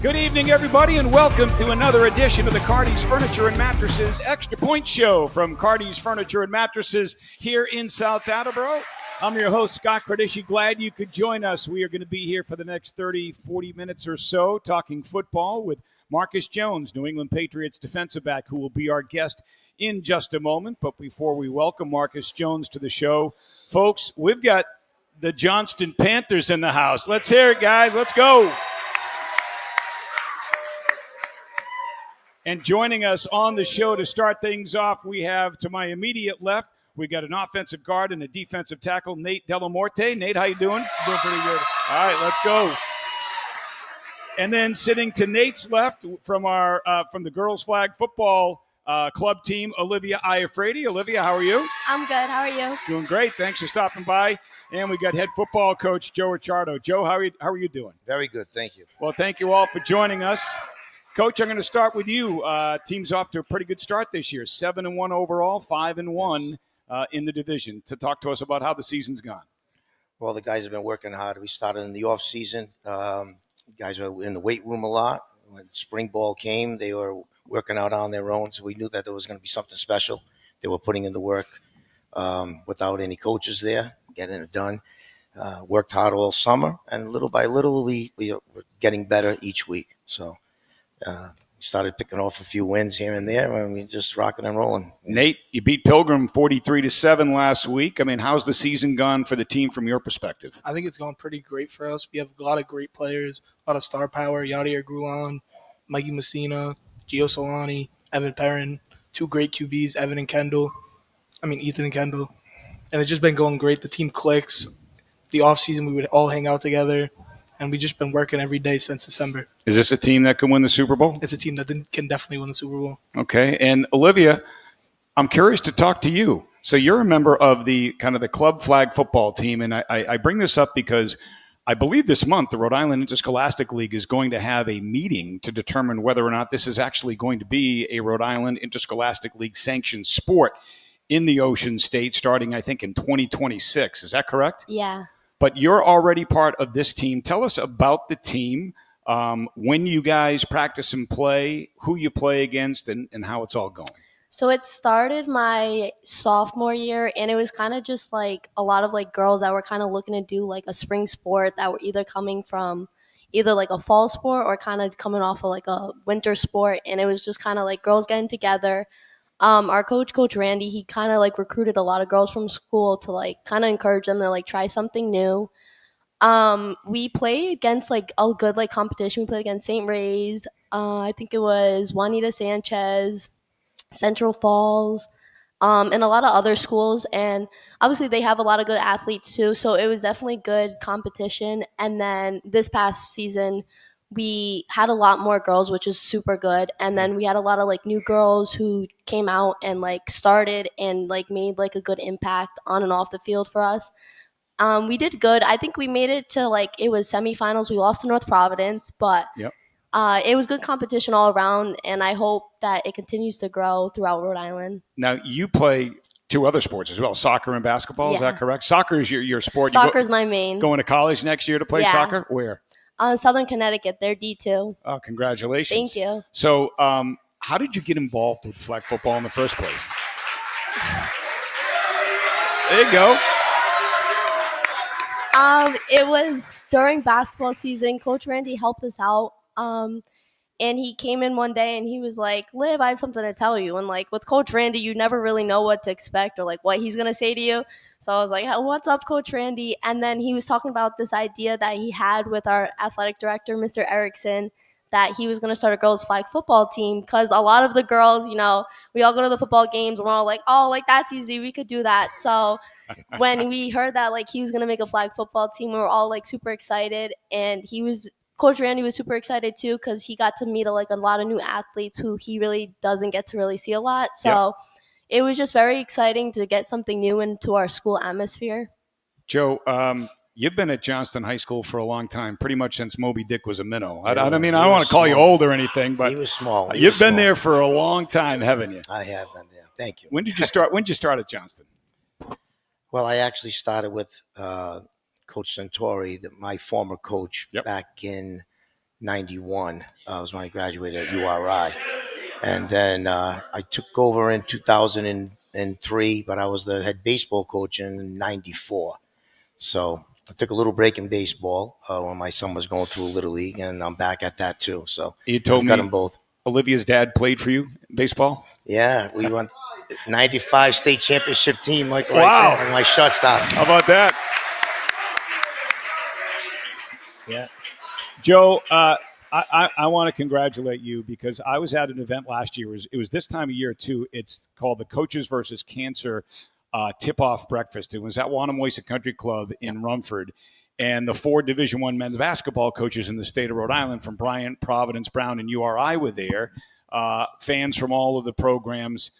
Good evening, everybody, and welcome to another edition of the Cardi's Furniture and Mattresses Extra Point Show from Cardi's Furniture and Mattresses here in South Attleboro. I'm your host, Scott Cardisci. Glad you could join us. We are going to be here for the next 30, 40 minutes or so talking football with Marcus Jones, New England Patriots defensive back, who will be our guest in just a moment. But before we welcome Marcus Jones to the show, folks, we've got the Johnston Panthers in the house. Let's hear it, guys. Let's go. And joining us on the show to start things off, we have to my immediate left, we got an offensive guard and a defensive tackle, Nate Della Morte. Nate, how you doing? Doing pretty good. All right, let's go. And then sitting to Nate's left from our from the girls flag football club team, Olivia Lafrate. Olivia, how are you? I'm good. How are you? Doing great. Thanks for stopping by. And we got head football coach Joe Acciardo. Joe, how are you doing? Very good, thank you. Well, thank you all for joining us. Coach, I'm going to start with you. Team's off to a pretty good start this year. 7-1 overall, 5-1 in the division. To talk to us about how the season's gone. Well, the guys have been working hard. We started in the off season. Guys were in the weight room a lot. When spring ball came, they were working out on their own. So we knew that there was going to be something special. They were putting in the work without any coaches there, getting it done. Worked hard all summer, and little by little, we were getting better each week. So. We started picking off a few wins here and there, and we just rocking and rolling. Nate, you beat Pilgrim 43-7 last week. I mean, how's the season gone for the team from your perspective? I think it's gone pretty great for us. We have a lot of great players, a lot of star power. Yadier Grulon, Mikey Messina, Gio Solani, Evan Perrin, two great QBs, Ethan and Kendall. And it's just been going great. The team clicks. The offseason, we would all hang out together. And we've just been working every day since December. Is this a team that can win the Super Bowl? It's a team that can definitely win the Super Bowl. Okay. And Olivia, I'm curious to talk to you. So you're a member of the kind of the club flag football team. And I bring this up because I believe this month the Rhode Island Interscholastic League is going to have a meeting to determine whether or not this is actually going to be a Rhode Island Interscholastic League sanctioned sport in the Ocean State starting, I think, in 2026. Is that correct? Yeah. But you're already part of this team. Tell us about the team, when you guys practice and play, who you play against, and how it's all going. So it started my sophomore year, and it was kind of just like a lot of like girls that were kind of looking to do like a spring sport that were either coming from either like a fall sport or kind of coming off of like a winter sport. And it was just kind of like girls getting together. Our Coach Randy, he kind of like recruited a lot of girls from school to like kind of encourage them to like try something new. We played against like a good like competition. We played against St. Ray's. I think it was Juanita Sanchez, Central Falls, and a lot of other schools. And obviously they have a lot of good athletes too. So it was definitely good competition. And then this past season, we had a lot more girls, which is super good. And then we had a lot of like new girls who came out and like started and like made like a good impact on and off the field for us. We did good. I think we made it to like, it was semifinals. We lost to North Providence, but it was good competition all around. And I hope that it continues to grow throughout Rhode Island. Now you play two other sports as well, soccer and basketball. Is that correct? Soccer is your sport. Soccer is my main. Going to college next year to play soccer? Where? Southern Connecticut. They're D2. Oh, congratulations. Thank you. So how did you get involved with flag football in the first place? There you go. It was during basketball season. Coach Randy helped us out. And he came in one day and he was like, Liv, I have something to tell you. And like with Coach Randy, you never really know what to expect or like what he's going to say to you. So I was like, what's up, Coach Randy? And then he was talking about this idea that he had with our athletic director, Mr. Erickson, that he was going to start a girls flag football team because a lot of the girls, you know, we all go to the football games and we're all like, oh, like that's easy. We could do that. So when we heard that like he was going to make a flag football team, we were all like super excited. And Coach Randy was super excited too because he got to meet like a lot of new athletes who he really doesn't get to really see a lot. So it was just very exciting to get something new into our school atmosphere. Joe, you've been at Johnston High School for a long time, pretty much since Moby Dick was a minnow. I don't want to call you old or anything, but he was small. You've been there for a long time, haven't you? I have been there. Thank you. When did you start? When did you start at Johnston? Well, I actually started with Coach Santori, my former coach, back in 91 was when I graduated at URI. And then I took over in 2003, but I was the head baseball coach in 94. So I took a little break in baseball when my son was going through Little League, and I'm back at that too. So You told I've got me them both. Olivia's dad played for you in baseball? Yeah, we won 95 state championship team, like Wow. right there, my shortstop. How about that? Yeah. Joe, I want to congratulate you because I was at an event last year. It was this time of year, too. It's called the Coaches versus Cancer Tip-Off Breakfast. It was at Wannamoisa Country Club in Rumford. And the 4 Division I men's basketball coaches in the state of Rhode Island from Bryant, Providence, Brown, and URI were there. Fans from all of the programs.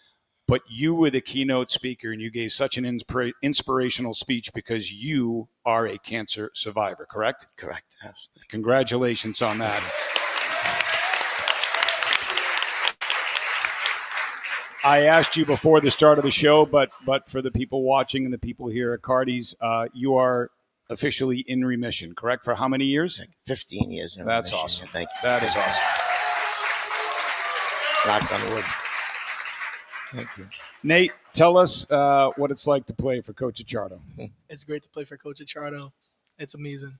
But you were the keynote speaker, and you gave such an inspirational speech because you are a cancer survivor, correct? Correct. Absolutely. Congratulations on that. I asked you before the start of the show, but for the people watching and the people here at Cardi's, you are officially in remission, correct? For how many years? 15 years. That's remission. awesome. Thank you. That is awesome. Knock on wood. Thank you. Nate, tell us what it's like to play for Coach Acciardo. It's great to play for Coach Acciardo. It's amazing.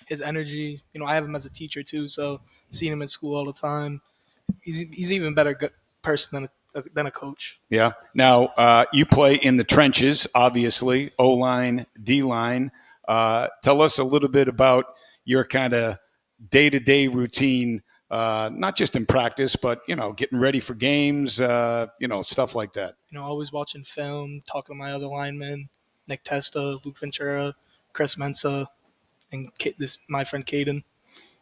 His energy, I have him as a teacher too, so seeing him in school all the time, he's even better person than a coach. Yeah. Now, you play in the trenches, obviously, O-line, D-line. Tell us a little bit about your kind of day-to-day routine, not just in practice, but, getting ready for games, stuff like that. Always watching film, talking to my other linemen, Nick Testa, Luke Ventura, Chris Mensa, and my friend Caden.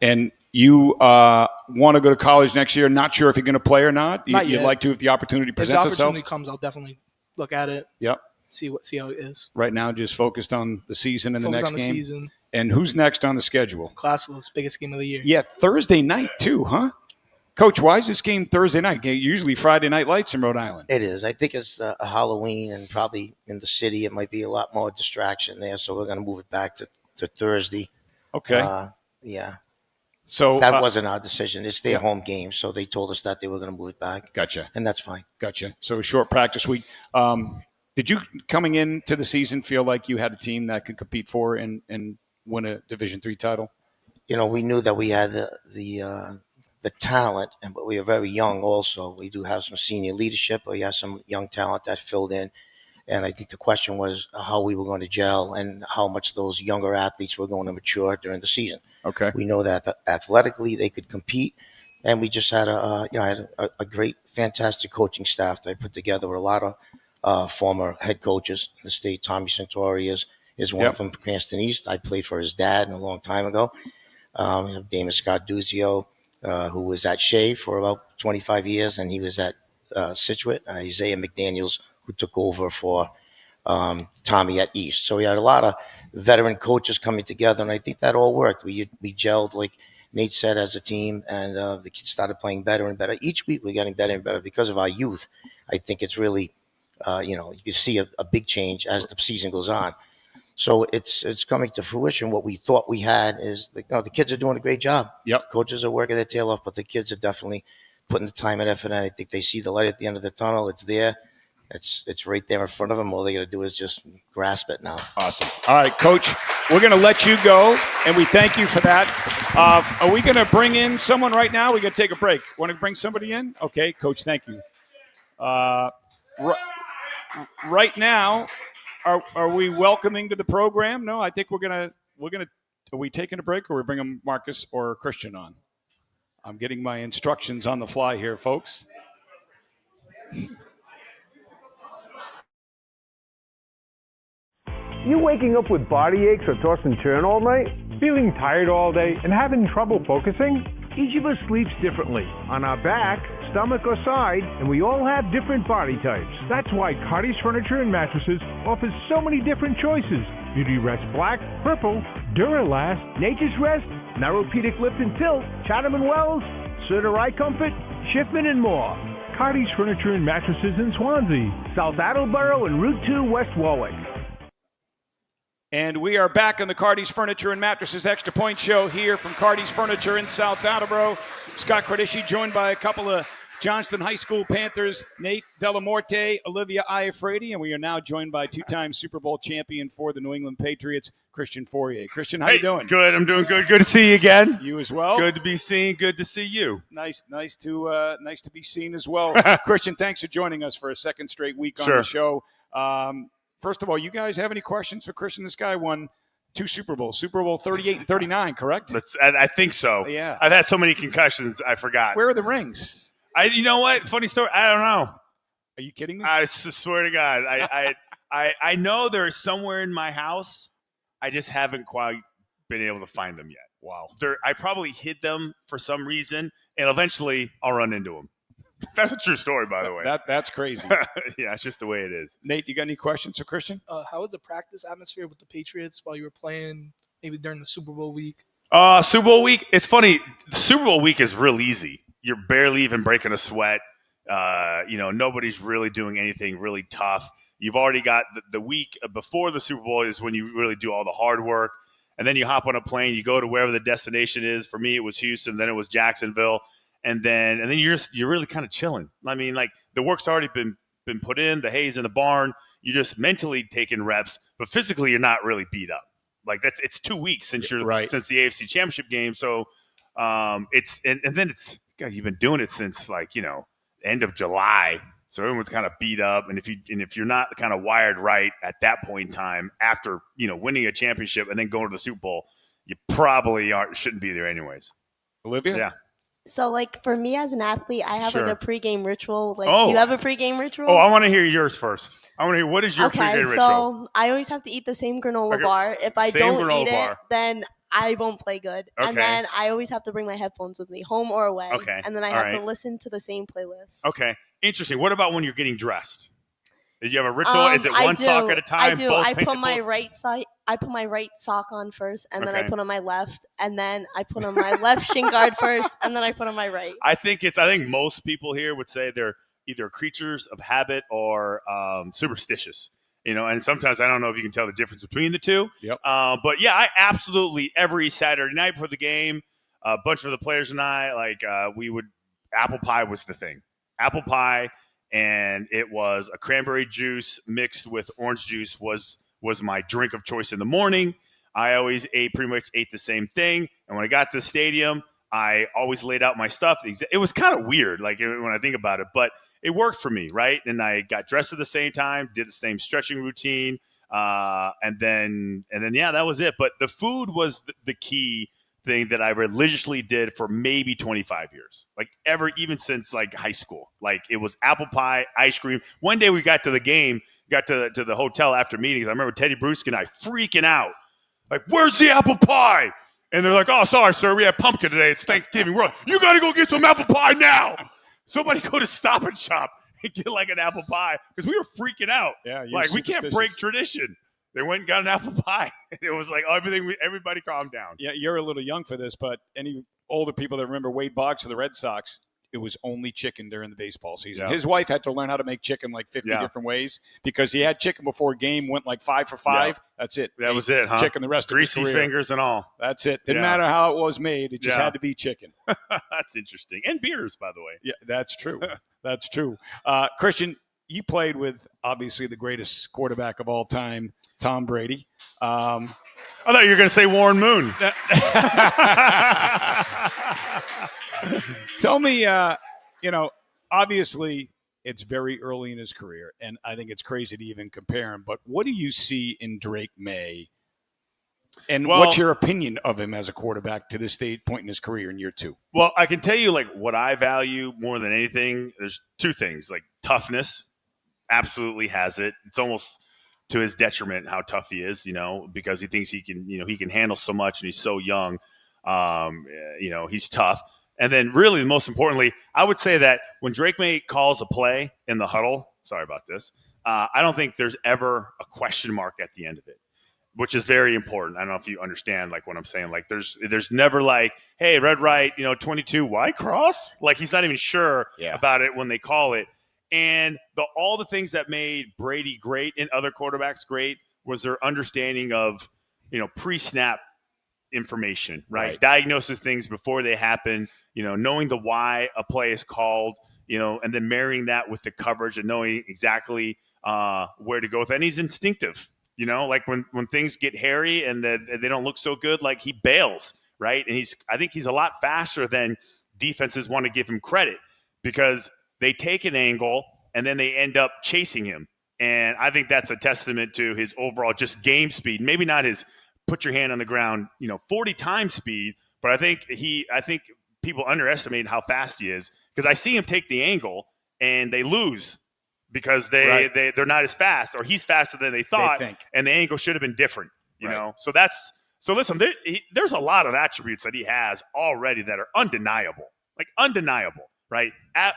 And you want to go to college next year, not sure if you're going to play or not? Not You'd yet. like to if the opportunity presents itself? If the opportunity comes, I'll definitely look at it. Yep. See how it is. Right now, just focused on the season and the next game. Season. And who's next on the schedule? Classless, biggest game of the year. Yeah, Thursday night too, huh? Coach, why is this game Thursday night? Usually Friday night lights in Rhode Island. It is. I think it's a Halloween, and probably in the city it might be a lot more distraction there, so we're going to move it back to Thursday. Okay. Yeah. So that wasn't our decision. It's their home game, so they told us that they were going to move it back. Gotcha. And that's fine. Gotcha. So a short practice week. Did you, coming into the season, feel like you had a team that could compete for and win a Division III title? We knew that we had the talent, but we are very young also. We do have some senior leadership, but we have some young talent that filled in. And I think the question was how we were going to gel and how much those younger athletes were going to mature during the season. Okay. We know that athletically they could compete, and we just had a great, fantastic coaching staff that I put together with a lot of former head coaches in the state. Tommy Santori is one from Cranston East. I played for his dad a long time ago. We have Damon Scott Duzio, who was at Shea for about 25 years, and he was at Situate. Isaiah McDaniels, who took over for Tommy at East. So we had a lot of veteran coaches coming together, and I think that all worked. We gelled, like Nate said, as a team, and the kids started playing better and better. Each week we're getting better and better because of our youth. I think it's really, you can see a big change as the season goes on. So it's coming to fruition. What we thought we had is, the kids are doing a great job. Yep. Coaches are working their tail off, but the kids are definitely putting the time and effort in. I think they see the light at the end of the tunnel. It's there. It's right there in front of them. All they got to do is just grasp it now. Awesome. All right, Coach, we're going to let you go, and we thank you for that. Are we going to bring in someone right now? We're going to take a break. Want to bring somebody in? Okay, Coach, thank you. Right now, are we welcoming to the program? No, I think we're gonna. Are we taking a break, or are we bringing Marcus or Christian on? I'm getting my instructions on the fly here, folks. You waking up with body aches or toss and turn all night? Feeling tired all day and having trouble focusing? Each of us sleeps differently, on our back, stomach, or side, and we all have different body types. That's why Cardi's Furniture and Mattresses offers so many different choices. Beauty Rest Black, Purple, Duralast, Nature's Rest, Neuropedic Lift and Tilt, Chatham & Wells, Serta Eye Comfort, Schiffman, and more. Cardi's Furniture and Mattresses in Swansea, South Attleboro, and Route 2 West Warwick. And we are back on the Cardi's Furniture and Mattresses Extra Point Show here from Cardi's Furniture in South Attleboro. Scott Cardisci joined by a couple of Johnston High School Panthers, Nate Della Morte, Olivia Lafrate, and we are now joined by two-time Super Bowl champion for the New England Patriots, Christian Fauria. Christian, how you doing? Good. I'm doing good. Good to see you again. You as well. Good to be seen. Good to see you. Nice to be seen as well. Christian, thanks for joining us for a second straight week on the show. First of all, you guys have any questions for Christian? This guy won 2 Super Bowls, Super Bowl 38 and 39, correct? I think so. Yeah. I've had so many concussions, I forgot. Where are the rings? You know what? Funny story. I don't know. Are you kidding me? I swear to God. I know they're somewhere in my house. I just haven't quite been able to find them yet. Wow. I probably hid them for some reason, and eventually I'll run into them. That's a true story, by the way. That's crazy. Yeah, it's just the way it is. Nate, you got any questions for Christian? How was the practice atmosphere with the Patriots while you were playing, maybe during the Super Bowl week? Super Bowl week, it's funny. The Super Bowl week is real easy. You're barely even breaking a sweat. Nobody's really doing anything really tough. You've already got the week before the Super Bowl is when you really do all the hard work. And then you hop on a plane, you go to wherever the destination is. For me, it was Houston, then it was Jacksonville. And then you're really kind of chilling. I mean, like the work's already been put in, the hay's in the barn. You're just mentally taking reps, but physically you're not really beat up. Like it's 2 weeks since since the AFC Championship game. So you've been doing it since end of July. So everyone's kind of beat up, and if you're not kind of wired right at that point in time after winning a championship and then going to the Super Bowl, you probably shouldn't be there anyways. Olivia? Yeah. So, for me as an athlete, I have, a pregame ritual. Do you have a pregame ritual? Oh, I want to hear yours first. I want to hear, what is your pregame ritual? So I always have to eat the same granola bar. If I don't eat it, then I won't play good. Okay. And then I always have to bring my headphones with me, home or away. Okay. And then I have to listen to the same playlist. Okay. Interesting. What about when you're getting dressed? Do you have a ritual? Is it one sock at a time? I do. I put my right side. I put my right sock on first, and then I put on my left, and then I put on my left shin guard first, and then I put on my right. I think most people here would say they're either creatures of habit or superstitious. And sometimes I don't know if you can tell the difference between the two. Yep. But yeah, I absolutely every Saturday night before the game, a bunch of the players and I apple pie was the thing. Apple pie. And it was a cranberry juice mixed with orange juice was my drink of choice in the morning. I always pretty much ate the same thing. And when I got to the stadium, I always laid out my stuff. It was kind of weird, when I think about it, but it worked for me, right? And I got dressed at the same time, did the same stretching routine, and then that was it. But the food was the key thing that I religiously did for maybe 25 years, even since high school. It was apple pie, ice cream. One day we got to the game, got to the hotel after meetings. I remember Teddy Bruschi and I freaking out, where's the apple pie? And they're like, oh, sorry, sir, we have pumpkin today. It's Thanksgiving. You got to go get some apple pie now. Somebody go to Stop and Shop and get an apple pie because we were freaking out. Yeah, we can't break tradition. They went and got an apple pie. It was everybody calmed down. Yeah, you're a little young for this, but any older people that remember Wade Boggs of the Red Sox, it was only chicken during the baseball season. Yeah. His wife had to learn how to make chicken 50 different ways because he had chicken before a game, went 5 for 5. Yeah. That's it. That was it, huh? Chicken the rest Greasy of his career. Fingers and all. That's it. Didn't matter how it was made. It just had to be chicken. That's interesting. And beers, by the way. Yeah, that's true. That's true. Christian, you played with obviously the greatest quarterback of all time, Tom Brady. I thought you were going to say Warren Moon. Tell me, obviously it's very early in his career, and I think it's crazy to even compare him, but what do you see in Drake Maye? And what's your opinion of him as a quarterback to this point in his career in year 2? Well, I can tell you what I value more than anything. There's 2 things, toughness. Absolutely has it. It's almost to his detriment how tough he is, because he thinks he can handle so much and he's so young. He's tough. And then really, most importantly, I would say that when Drake Maye calls a play in the huddle, sorry about this, I don't think there's ever a question mark at the end of it, which is very important. I don't know if you understand what I'm saying. There's never hey, red right, 22, Y cross? He's not even sure about it when they call it. And all the things that made Brady great and other quarterbacks great was their understanding of, pre-snap information, right? Right. Diagnosis things before they happen, knowing the why a play is called, and then marrying that with the coverage and knowing exactly where to go with it. And he's instinctive, like when things get hairy and they don't look so good, like he bails, right? And I think he's a lot faster than defenses want to give him credit, because they take an angle and then they end up chasing him. And I think that's a testament to his overall just game speed. Maybe not his put your hand on the ground, 40 times speed, but I think people underestimate how fast he is, because I see him take the angle and they lose because they're not as fast, or he's faster than they thought, and the angle should have been different, you know? So listen, there's a lot of attributes that he has already that are undeniable, right?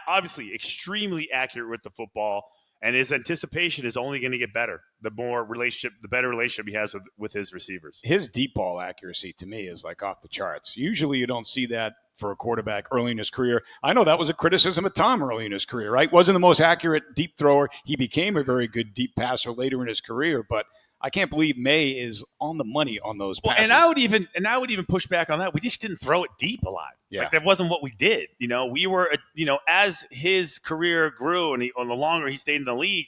Obviously extremely accurate with the football, and his anticipation is only going to get better the better relationship he has with his receivers. His deep ball accuracy to me is like off the charts. Usually you don't see that for a quarterback early in his career. I know that was a criticism of Tom early in his career, right? Wasn't the most accurate deep thrower. He became a very good deep passer later in his career, but I can't believe Maye is on the money on those passes. And I would even push back on that. We just didn't throw it deep a lot. Yeah. Like that wasn't what we did. We were, as his career grew and the longer he stayed in the league,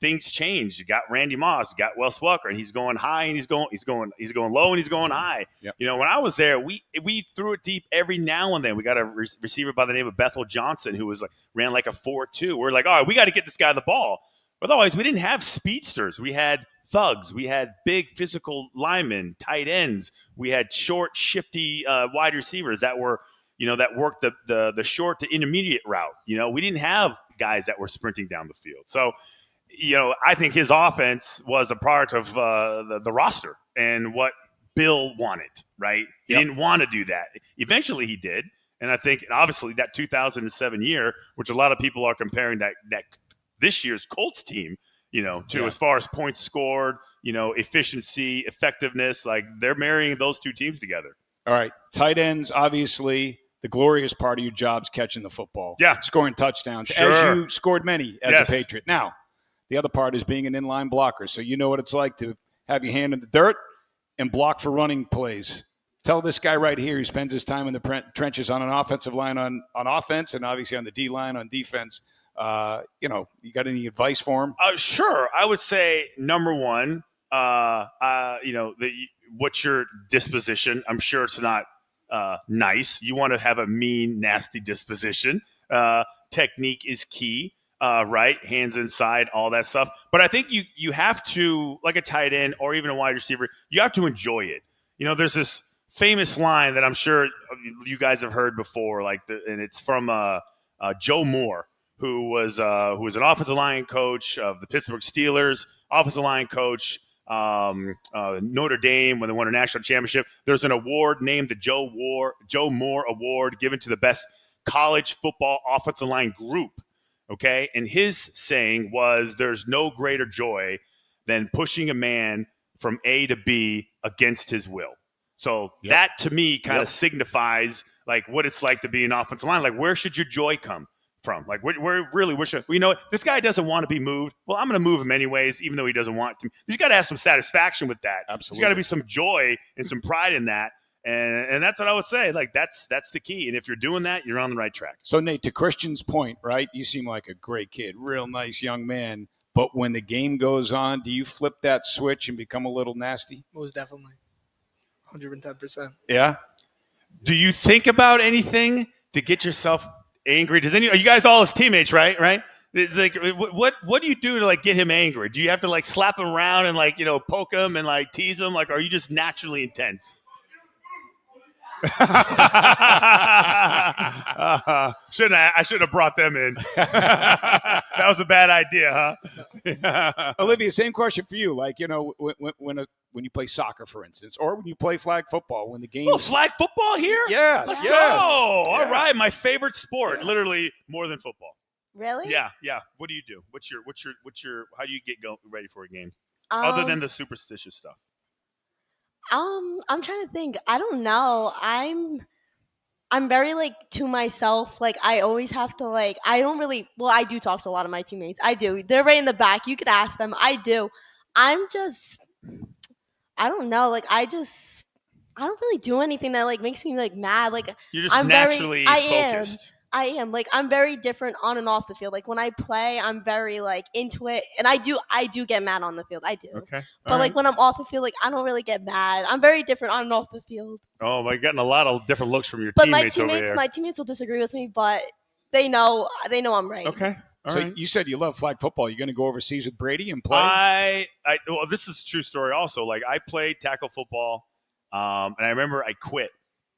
things changed. You got Randy Moss, you got Wes Welker, and he's going high and he's going low and he's going high. Yep. When I was there, we threw it deep every now and then. We got a receiver by the name of Bethel Johnson who ran like a 4.2. We're like, all right, we got to get this guy the ball. But otherwise, we didn't have speedsters. We had thugs. We had big physical linemen, tight ends. We had short, shifty wide receivers that were, that worked the short to intermediate route. We didn't have guys that were sprinting down the field. So, I think his offense was a part of the roster and what Bill wanted, right? He didn't want to do that. Eventually he did. And I think, obviously, that 2007 year, which a lot of people are comparing that this year's Colts team, as far as points scored, efficiency, effectiveness, like they're marrying those two teams together. All right. Tight ends, obviously, the glorious part of your job's catching the football. Yeah. Scoring touchdowns, Sure. as you scored many as a Patriot. Now, the other part is being an inline blocker. So you know what it's like to have your hand in the dirt and block for running plays. Tell this guy right here, he spends his time in the trenches on an offensive line on offense and obviously on the D-line on defense. You got any advice for him? Sure. I would say, number one, what's your disposition? I'm sure it's not nice. You want to have a mean, nasty disposition. Technique is key, right? Hands inside, all that stuff. But I think you have to, like a tight end or even a wide receiver, you have to enjoy it. There's this famous line that I'm sure you guys have heard before, and it's from Joe Moore, who was an offensive line coach of the Pittsburgh Steelers, offensive line coach Notre Dame when they won a national championship. There's an award named the Joe Moore Award given to the best college football offensive line group. Okay, and his saying was, "There's no greater joy than pushing a man from A to B against his will." So that to me kind of signifies like what it's like to be an offensive line. Like, where should your joy come from? Like, where really, this guy doesn't want to be moved. Well, I'm going to move him anyways, even though he doesn't want to. You got to have some satisfaction with that. Absolutely. There's got to be some joy and some pride in that. And that's what I would say. Like, that's the key. And if you're doing that, you're on the right track. So, Nate, to Christian's point, right? You seem like a great kid, real nice young man. But when the game goes on, do you flip that switch and become a little nasty? Most definitely. 110%. Yeah. Do you think about anything to get yourself angry? Are you guys all his teammates, right? Right? It's like, what do you do to like get him angry? Do you have to like slap him around and like, poke him and like tease him? Like, are you just naturally intense? I shouldn't have brought them in. That was a bad idea, huh? Olivia, same question for you. Like, when you play soccer, for instance, or when you play flag football, when the game flag football here? Yes. Let's go. All right, my favorite sport, literally more than football. Really? Yeah. What do you do? What's your how do you get ready for a game? Other than the superstitious stuff. I'm trying to think. I don't know. I'm very like to myself. Like I always have to like. I don't really. Well, I do talk to a lot of my teammates. I do. They're right in the back. You could ask them. I do. I'm just I don't know. Like, I don't really do anything that like makes me like mad. Like, You're just I'm naturally focused. I am. Like, I'm very different on and off the field. Like, when I play, I'm very like into it, and I do get mad on the field. I do. Okay. But like when I'm off the field, like I don't really get mad. I'm very different on and off the field. Oh, I'm getting a lot of different looks from your But teammates over there. my teammates will disagree with me, but they know I'm right. Okay. So you said you love flag football. You're going to go overseas with Brady and play? Well, this is a true story also. Like, I played tackle football, and I remember I quit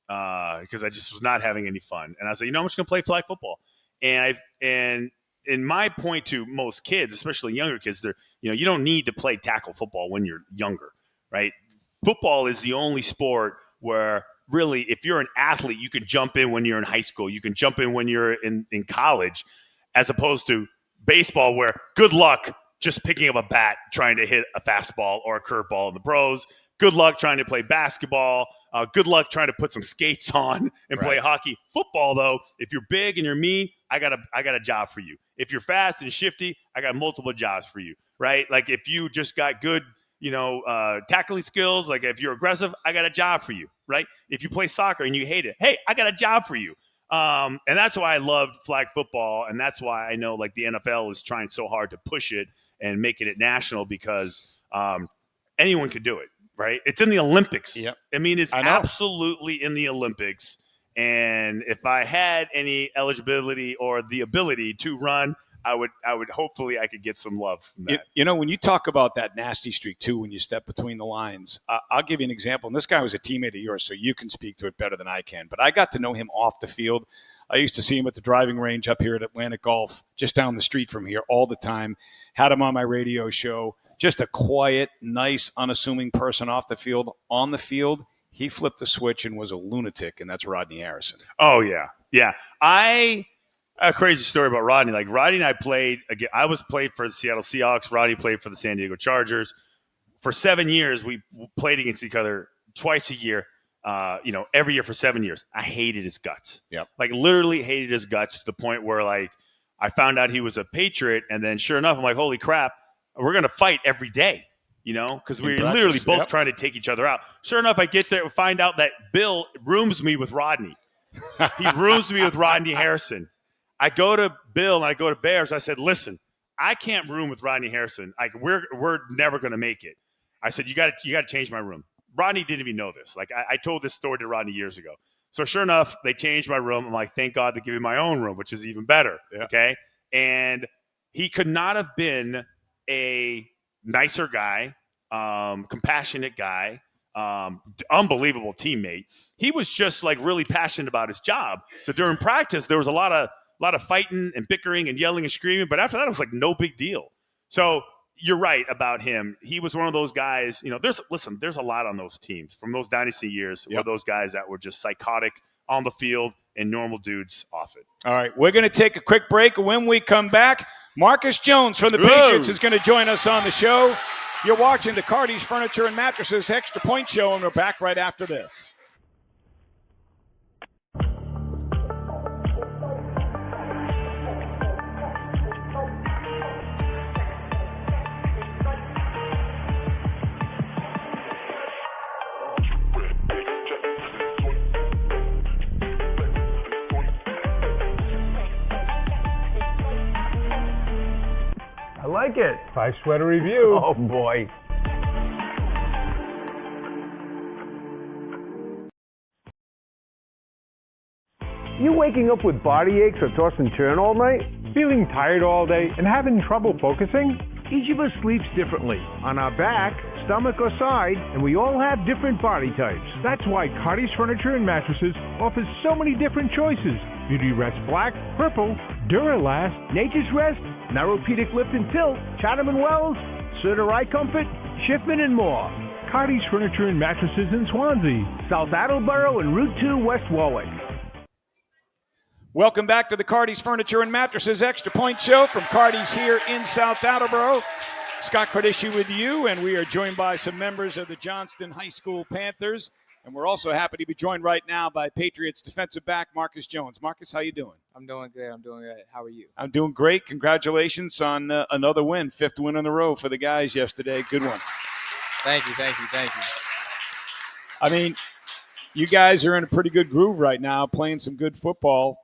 because I just was not having any fun. And I was like, I'm just going to play flag football. And in my point to most kids, especially younger kids, you don't need to play tackle football when you're younger, right? Football is the only sport where really, if you're an athlete, you can jump in when you're in high school. You can jump in when you're in college, as opposed to baseball, where good luck just picking up a bat trying to hit a fastball or a curveball in the pros. Good luck trying to play basketball. Good luck trying to put some skates on and play hockey. Football, though, if you're big and you're mean, I got a job for you. If you're fast and shifty, I got multiple jobs for you, right? Like, if you just got good, tackling skills, like if you're aggressive, I got a job for you, right? If you play soccer and you hate it, hey, I got a job for you. And that's why I loved flag football, and that's why I know like the NFL is trying so hard to push it and making it national, because anyone could do it, right? It's in the Olympics. Yep. I mean, it's absolutely in the Olympics. And if I had any eligibility or the ability to run, I would hopefully I could get some love from that. When you talk about that nasty streak too, when you step between the lines, I'll give you an example. And this guy was a teammate of yours, so you can speak to it better than I can. But I got to know him off the field. I used to see him at the driving range up here at Atlantic Golf, just down the street from here all the time. Had him on my radio show. Just a quiet, nice, unassuming person off the field. On the field, he flipped the switch and was a lunatic, and that's Rodney Harrison. Oh, yeah. Yeah. A crazy story about Rodney. Like, Rodney and I played again. I played for the Seattle Seahawks. Rodney played for the San Diego Chargers. For 7 years, we played against each other twice a year. Every year for 7 years. I hated his guts. Yep. Like, literally hated his guts to the point where, like, I found out he was a Patriot, and then sure enough, I'm like, holy crap, we're gonna fight every day. Because we're literally both trying to take each other out. Sure enough, I get there and find out that Bill rooms me with Rodney. He rooms me with Rodney Harrison. I go to Bill and I go to Bears. I said, listen, I can't room with Rodney Harrison. Like, we're never going to make it. I said, you got to change my room. Rodney didn't even know this. Like, I told this story to Rodney years ago. So sure enough, they changed my room. I'm like, thank God they give me my own room, which is even better. Yeah. Okay. And he could not have been a nicer guy, compassionate guy, unbelievable teammate. He was just like really passionate about his job. So during practice, there was a lot of fighting and bickering and yelling and screaming. But after that, it was like no big deal. So you're right about him. He was one of those guys, there's a lot on those teams from those dynasty years where those guys that were just psychotic on the field and normal dudes off it. All right, we're going to take a quick break. When we come back, Marcus Jones from the Patriots is going to join us on the show. You're watching the Cardi's Furniture and Mattresses Extra Point Show, and we're back right after this. I like it. 5 sweater review. Oh, boy. You waking up with body aches or toss and turn all night? Feeling tired all day and having trouble focusing? Each of us sleeps differently, on our back, stomach, or side, and we all have different body types. That's why Cardi's Furniture and Mattresses offers so many different choices. Beauty Rest Black, Purple, Duralast, Nature's Rest, Neuropedic Lift and Tilt, Chatham & Wells, Serta Eye Comfort, Schiffman, and more. Cardi's Furniture and Mattresses in Swansea, South Attleboro, and Route 2 West Warwick. Welcome back to the Cardi's Furniture and Mattresses Extra Point Show from Cardi's here in South Attleboro. Scott Cardisci with you, and we are joined by some members of the Johnston High School Panthers. And we're also happy to be joined right now by Patriots defensive back Marcus Jones. Marcus, how you doing? I'm doing good. How are you? I'm doing great. Congratulations on another win, 5th win in a row for the guys yesterday. Good one. Thank you. I mean, you guys are in a pretty good groove right now, playing some good football.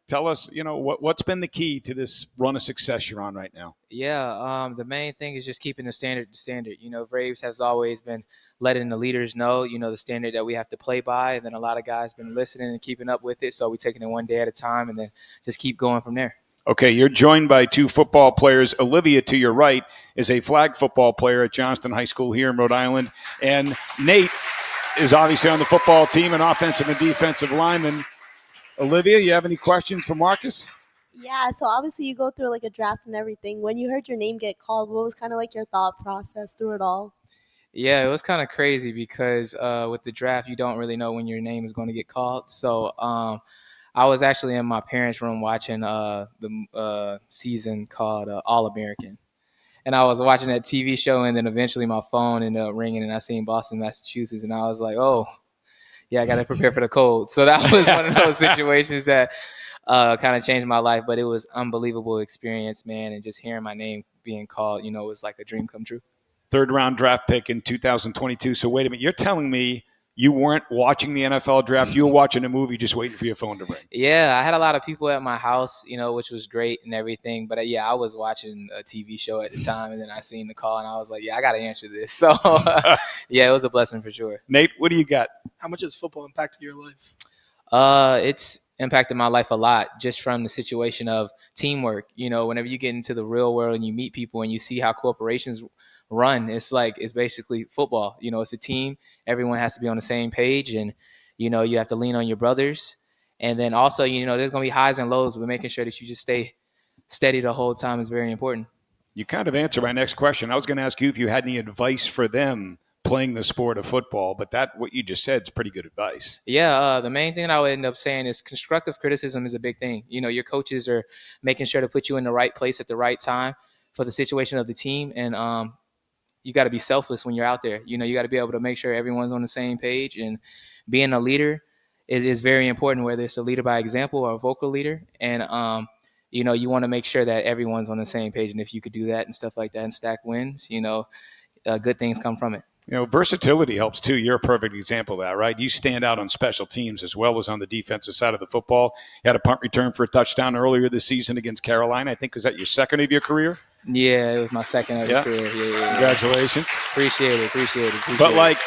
Tell us, what's been the key to this run of success you're on right now? Yeah, the main thing is just keeping the standard. Braves has always been letting the leaders know, the standard that we have to play by. And then a lot of guys been listening and keeping up with it. So we're taking it one day at a time and then just keep going from there. Okay, you're joined by two football players. Olivia, to your right, is a flag football player at Johnston High School here in Rhode Island. And Nate is obviously on the football team, an offensive and defensive lineman. Olivia, you have any questions for Marcus? Yeah, so obviously you go through like a draft and everything. When you heard your name get called, what was kind of like your thought process through it all? Yeah, it was kind of crazy because with the draft, you don't really know when your name is going to get called. So I was actually in my parents' room watching the season called All-American. And I was watching that TV show, and then eventually my phone ended up ringing, and I seen Boston, Massachusetts, and I was like, oh, yeah, I got to prepare for the cold. So that was one of those situations that kind of changed my life, but it was unbelievable experience, man. And just hearing my name being called, was like a dream come true. Third-round draft pick in 2022. So wait a minute, you're telling me you weren't watching the NFL draft. You were watching a movie just waiting for your phone to ring. Yeah, I had a lot of people at my house, which was great and everything. But, I was watching a TV show at the time, and then I seen the call, and I was like, yeah, I got to answer this. So, yeah, it was a blessing for sure. Nate, what do you got? How much has football impacted your life? It's impacted my life a lot just from the situation of teamwork. Whenever you get into the real world and you meet people and you see how corporations run, it's basically football. It's a team. Everyone has to be on the same page, and you have to lean on your brothers. And then also, there's going to be highs and lows, but making sure that you just stay steady the whole time is very important. You kind of answered my next question. I was going to ask you if you had any advice for them playing the sport of football, but what you just said is pretty good advice. Yeah, the main thing I would end up saying is constructive criticism is a big thing. Your coaches are making sure to put you in the right place at the right time for the situation of the team, and you got to be selfless when you're out there. You got to be able to make sure everyone's on the same page, and being a leader is very important, whether it's a leader by example or a vocal leader. And, you want to make sure that everyone's on the same page. And if you could do that and stuff like that and stack wins, good things come from it. Versatility helps too. You're a perfect example of that, right? You stand out on special teams as well as on the defensive side of the football. You had a punt return for a touchdown earlier this season against Carolina. I think, was that your second of your career? Yeah, it was my second of the career. Yeah. Congratulations. Appreciate it. But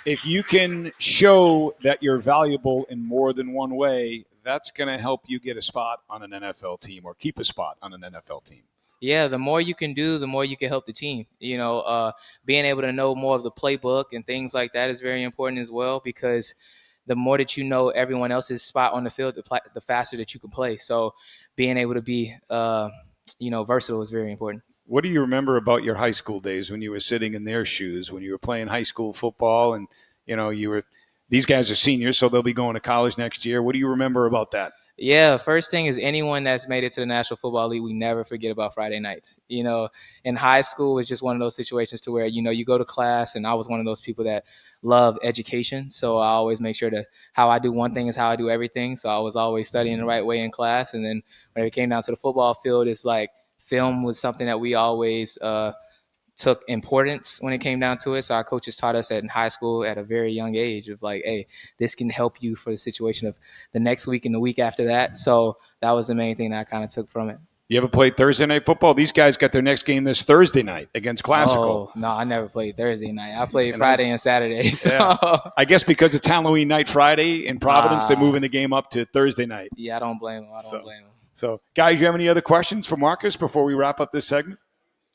if you can show that you're valuable in more than one way, that's going to help you get a spot on an NFL team or keep a spot on an NFL team. Yeah, the more you can do, the more you can help the team. Being able to know more of the playbook and things like that is very important as well, because the more that you know everyone else's spot on the field, the faster that you can play. So being able to be, versatile is very important. What do you remember about your high school days when you were sitting in their shoes, when you were playing high school football and, these guys are seniors, so they'll be going to college next year. What do you remember about that? Yeah, first thing is anyone that's made it to the National Football League, we never forget about Friday nights. In high school, it's just one of those situations to where, you go to class, and I was one of those people that love education. So I always make sure that how I do one thing is how I do everything. So I was always studying the right way in class. And then when it came down to the football field, it's like film was something that we always took importance when it came down to it. So our coaches taught us in high school at a very young age of hey, this can help you for the situation of the next week and the week after that. So that was the main thing that I kind of took from it. You ever played Thursday night football? These guys got their next game this Thursday night against Classical. Oh, no, I never played Thursday night. I played Friday and Saturday. So. Yeah. I guess because it's Halloween night Friday in Providence, they're moving the game up to Thursday night. Yeah, I don't blame them. I don't blame them. So, guys, you have any other questions for Marcus before we wrap up this segment?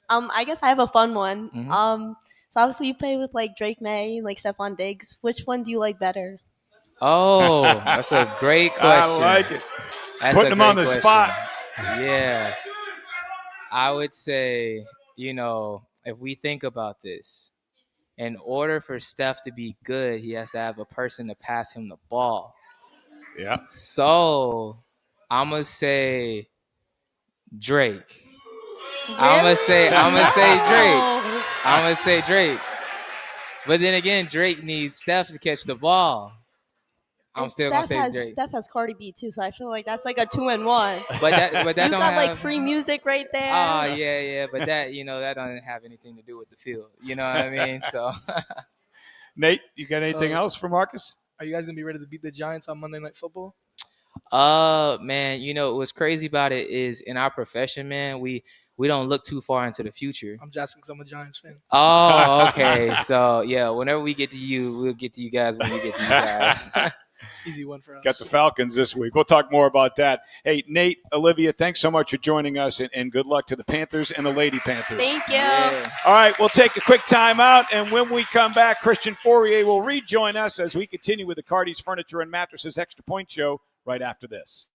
I guess I have a fun one. Mm-hmm. So obviously you play with Drake Maye, Stephon Diggs. Which one do you like better? Oh, that's a great question. I like it. Putting them on the spot. Yeah. I would say, if we think about this, in order for Steph to be good, he has to have a person to pass him the ball. Yeah. So I'm gonna say Drake. Really? I'm gonna say Drake. I'm gonna say Drake. But then again, Drake needs Steph to catch the ball. I'm still gonna say it's Drake. Steph has Cardi B too, so I feel like that's like a 2-in-1. But that you don't got have, like free music right there. Oh yeah, but that that doesn't have anything to do with the field. You know what I mean? So, Nate, you got anything else for Marcus? Are you guys gonna be ready to beat the Giants on Monday Night Football? Man, what's crazy about it is in our profession, man, we don't look too far into the future. I'm just because I'm a Giants fan. Oh, okay. So yeah, whenever we get to you, we'll get to you guys when we get to you guys. Easy one for us. Got the Falcons this week. We'll talk more about that. Hey, Nate, Olivia, thanks so much for joining us, and good luck to the Panthers and the Lady Panthers. Thank you. Yeah. All right, we'll take a quick time out, and when we come back, Christian Fauria will rejoin us as we continue with the Cardi's Furniture and Mattresses Extra Point Show right after this.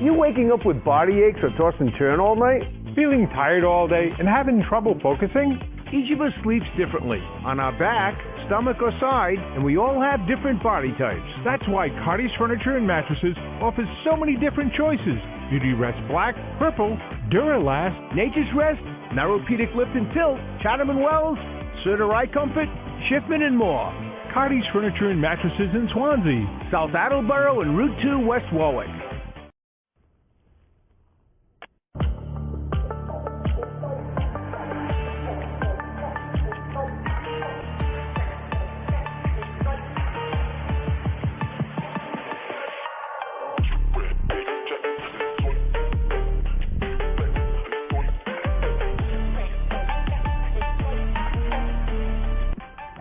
You waking up with body aches or toss and turn all night? Feeling tired all day and having trouble focusing? Each of us sleeps differently, on our back, stomach, or side, and we all have different body types. That's why Cardi's Furniture and Mattresses offers so many different choices. Beauty Rest Black, Purple, Duralast, Nature's Rest, Neuropedic Lift and Tilt, Chatham & Wells, Serta Eye Comfort, Schiffman, and more. Cardi's Furniture and Mattresses in Swansea, South Attleboro, and Route 2 West Warwick.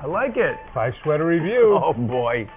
I like it. 5 sweater review. Oh, boy.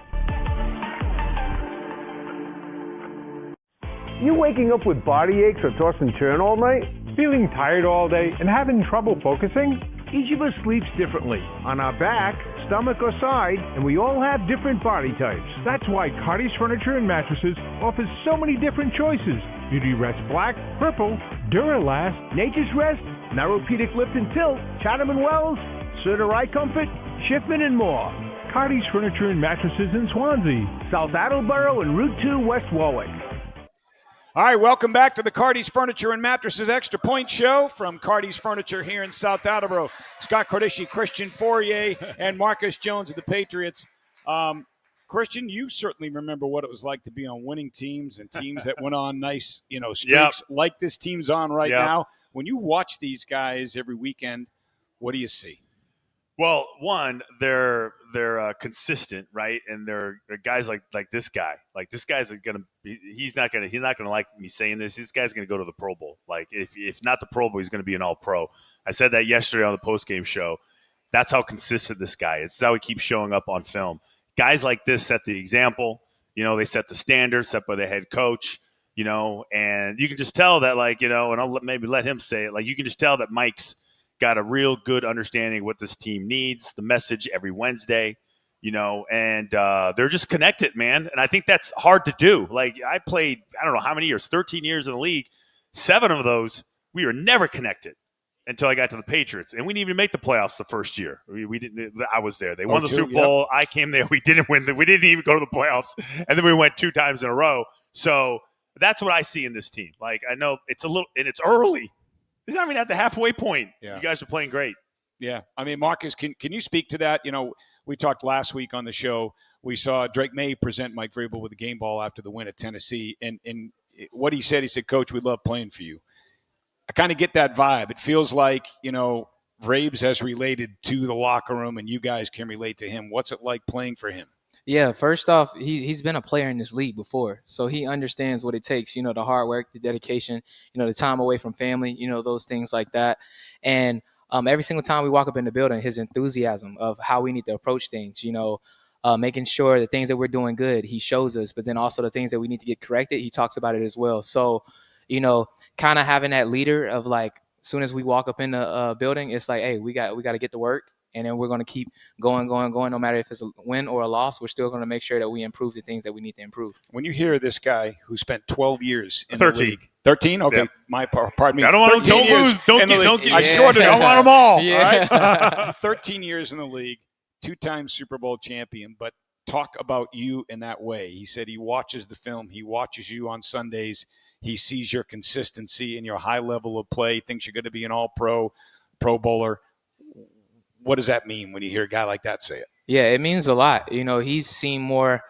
You waking up with body aches or toss and turn all night? Feeling tired all day and having trouble focusing? Each of us sleeps differently, on our back, stomach, or side, and we all have different body types. That's why Cardi's Furniture and Mattresses offers so many different choices. Beauty Rest Black, Purple, Duralast, Nature's Rest, Neuropedic Lift and Tilt, Chatham & Wells, Serta Eye Comfort, Schiffman, and more. Cardi's Furniture and Mattresses in Swansea, South Attleboro, and Route 2 West Warwick. All right, welcome back to the Cardi's Furniture and Mattresses Extra Point Show from Cardi's Furniture here in South Attleboro. Scott Cardisci, Christian Fauria, and Marcus Jones of the Patriots. Christian, you certainly remember what it was like to be on winning teams and teams that went on nice, streaks like this team's on right now. When you watch these guys every weekend, what do you see? Well, one, they're consistent, right? And they're guys like this guy. Like this guy's gonna be. He's not gonna like me saying this. This guy's gonna go to the Pro Bowl. Like if not the Pro Bowl, he's gonna be an All Pro. I said that yesterday on the postgame show. That's how consistent this guy is. This is how he keeps showing up on film. Guys like this set the example. They set the standard set by the head coach. And you can just tell that, and I'll maybe let him say it. Like you can just tell that Mike's got a real good understanding of what this team needs, the message every Wednesday, and they're just connected, man. And I think that's hard to do. Like I played, I don't know how many years, 13 years in the league. 7 of those, we were never connected until I got to the Patriots. And we didn't even make the playoffs the first year. We didn't. I was there. They won the Super Bowl. I came there. We didn't win. We didn't even go to the playoffs. And then we went 2 times in a row. So that's what I see in this team. Like I know it's a little, and it's early. He's not even at the halfway point. Yeah. You guys are playing great. Yeah. I mean, Marcus, can you speak to that? We talked last week on the show. We saw Drake Maye present Mike Vrabel with a game ball after the win at Tennessee. And what he said, Coach, we love playing for you. I kind of get that vibe. It feels like, Vrabes has related to the locker room and you guys can relate to him. What's it like playing for him? Yeah, first off, he's been a player in this league before, so he understands what it takes, the hard work, the dedication, the time away from family, those things like that. And every single time we walk up in the building, his enthusiasm of how we need to approach things, making sure the things that we're doing good, he shows us, but then also the things that we need to get corrected, he talks about it as well. So, kind of having that leader of like, as soon as we walk up in the building, it's like, hey, we got to get to work. And then we're going to keep going. No matter if it's a win or a loss, we're still going to make sure that we improve the things that we need to improve. When you hear this guy who spent 12 years in the league. 13? Okay, yep. Pardon me. I don't want to lose. Don't get. I shorted. I want them all. Yeah. All right? 13 years in the league, 2-time Super Bowl champion. But talk about you in that way. He said he watches the film. He watches you on Sundays. He sees your consistency and your high level of play. Thinks you're going to be an all-pro, Pro Bowler. What does that mean when you hear a guy like that say it? Yeah, it means a lot. He's seen more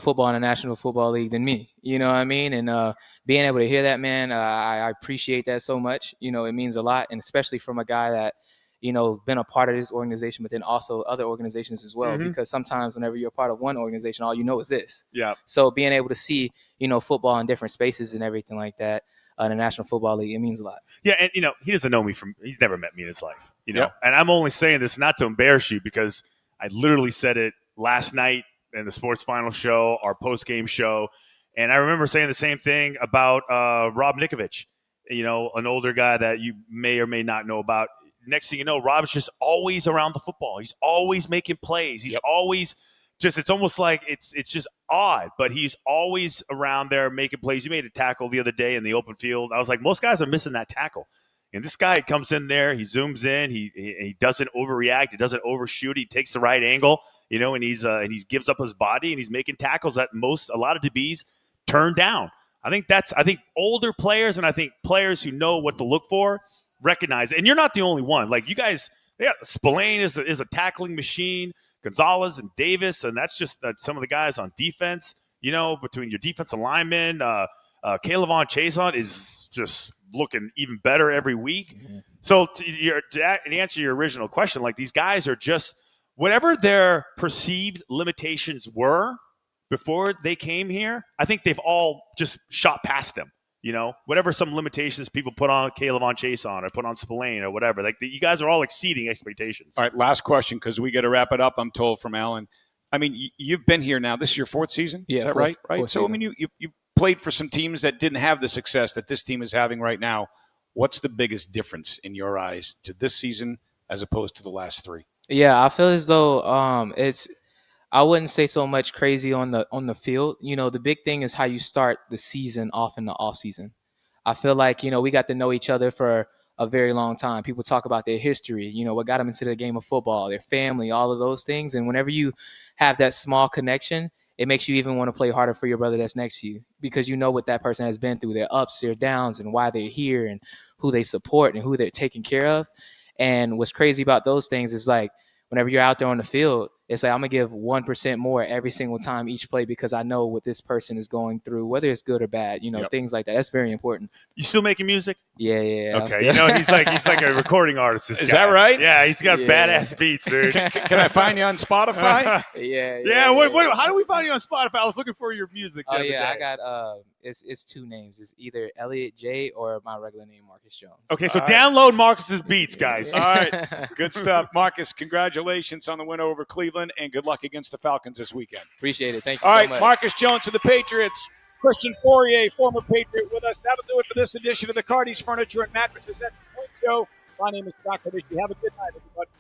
football in the National Football League than me. You know what I mean? And being able to hear that, man, I appreciate that so much. It means a lot, and especially from a guy that, been a part of this organization, but then also other organizations as well. Because sometimes whenever you're a part of one organization, all you know is this. Yeah. So being able to see, football in different spaces and everything like that, in the National Football League, it means a lot. Yeah, and he doesn't know me he's never met me in his life. Yep. And I'm only saying this not to embarrass you, because I literally said it last night in the Sports Final show, our post-game show, and I remember saying the same thing about Rob Nikovich, an older guy that you may or may not know about. Next thing you know, Rob's just always around the football. He's always making plays. He's always just, it's almost like it's just odd, but he's always around there making plays. He made a tackle the other day in the open field. I was like, most guys are missing that tackle. And this guy comes in there, he zooms in, he doesn't overreact, he doesn't overshoot, he takes the right angle, and he gives up his body, and he's making tackles that a lot of DBs turn down. I think older players, and I think players who know what to look for, recognize it. And you're not the only one. Like, you guys, Spillane is a tackling machine, Gonzalez and Davis, and that's just some of the guys on defense, between your defensive linemen. Caleb Chason is just looking even better every week. Mm-hmm. So to answer your original question, like, these guys are just, whatever their perceived limitations were before they came here, I think they've all just shot past them. Whatever some limitations people put on Caleb Chason or put on Spillane or whatever, like, you guys are all exceeding expectations. All right, last question, because we got to wrap it up, I'm told, from Alan. I mean, you've been here now. This is your fourth season? Yeah. Is that right? Fourth So, season. I mean, you played for some teams that didn't have the success that this team is having right now. What's the biggest difference in your eyes to this season as opposed to the last three? Yeah, I feel as though I wouldn't say so much crazy on the field. The big thing is how you start the season off in the off season. I feel like, we got to know each other for a very long time. People talk about their history, what got them into the game of football, their family, all of those things. And whenever you have that small connection, it makes you even want to play harder for your brother that's next to you, because you know what that person has been through, their ups, their downs, and why they're here, and who they support and who they're taking care of. And what's crazy about those things is, like, whenever you're out there on the field, it's like, I'm going to give 1% more every single time each play, because I know what this person is going through, whether it's good or bad, things like that. That's very important. You still making music? Yeah. Okay. He's like a recording artist. Is that right? Yeah, he's got badass beats, dude. Can I find you on Spotify? Yeah. How do we find you on Spotify? I was looking for your music. Oh, yeah. I got it's two names. It's either Elliot J or my regular name, Marcus Jones. Okay, so download Marcus's beats, guys. All right. Good stuff. Marcus, congratulations on the win over Cleveland, and good luck against the Falcons this weekend. Appreciate it. Thank you All so right, much. Marcus Jones of the Patriots. Christian Fauria, former Patriot, with us. That'll do it for this edition of the Cardi's Furniture and Mattresses Extra Point Show. My name is Scott Craven. Have a good night, everybody.